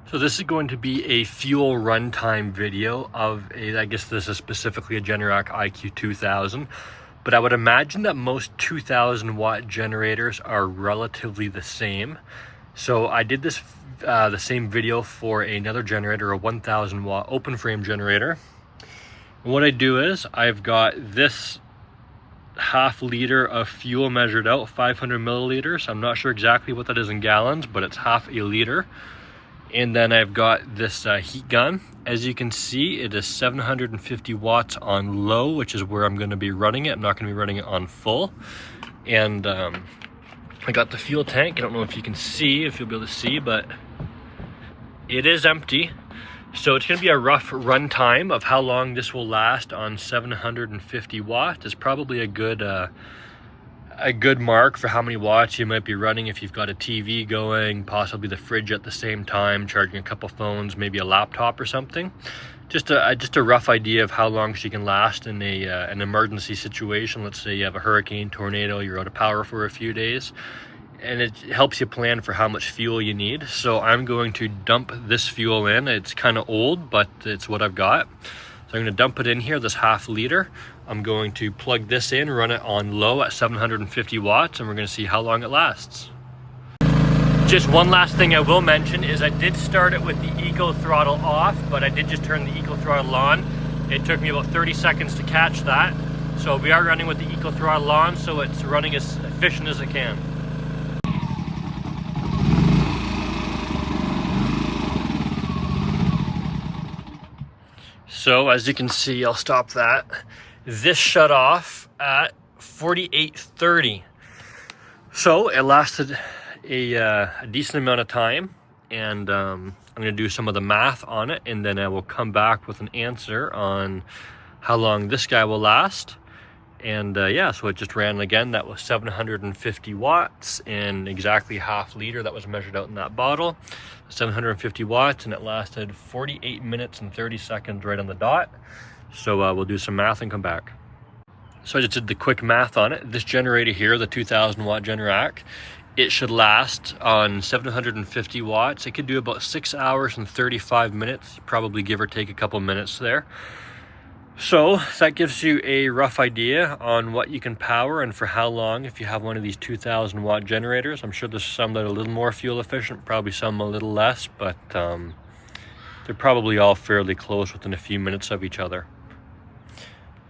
So this is going to be a fuel runtime video of I guess this is specifically a Generac IQ 2000, but I would imagine that most 2000 watt generators are relatively the same. So I did this the same video for another generator, a 1000 watt open frame generator. And what I do is I've got this half liter of fuel measured out, 500 milliliters. I'm not sure exactly what that is in gallons, but it's half a liter. And then I've got this heat gun. As you can see, it is 750 watts on low, which is where I'm going to be running it. I'm not going to be running it on full. And I got the fuel tank. I don't know if you can see, if you'll be able to see, but it is empty. So it's going to be a rough run time of how long this will last on 750 watts. It's probably a good mark for how many watts you might be running if you've got a TV going, possibly the fridge at the same time, charging a couple phones, maybe a laptop or something. Just a rough idea of how long she can last in an emergency situation. Let's say you have a hurricane, tornado, you're out of power for a few days, and it helps you plan for how much fuel you need. So I'm going to dump this fuel in. It's kind of old, but it's what I've got. So I'm going to dump it in here, this half liter. I'm going to plug this in, run it on low at 750 watts, and we're going to see how long it lasts. Just one last thing I will mention is I did start it with the eco throttle off, but I did just turn the eco throttle on. It took me about 30 seconds to catch that. So we are running with the eco throttle on, so it's running as efficient as it can. So as you can see, I'll stop that. This shut off at 48:30. So it lasted a decent amount of time, and I'm gonna do some of the math on it, and then I will come back with an answer on how long this guy will last. And yeah, so it just ran again. That was 750 watts and exactly half liter that was measured out in that bottle. 750 watts, and it lasted 48 minutes and 30 seconds right on the dot. So we'll do some math and come back. So I just did the quick math on it. This generator here, the 2000 watt Generac, it should last on 750 watts. It could do about 6 hours and 35 minutes, probably give or take a couple minutes there. So that gives you a rough idea on what you can power and for how long if you have one of these 2000 watt generators. I'm sure there's some that are a little more fuel efficient, probably some a little less, but they're probably all fairly close within a few minutes of each other.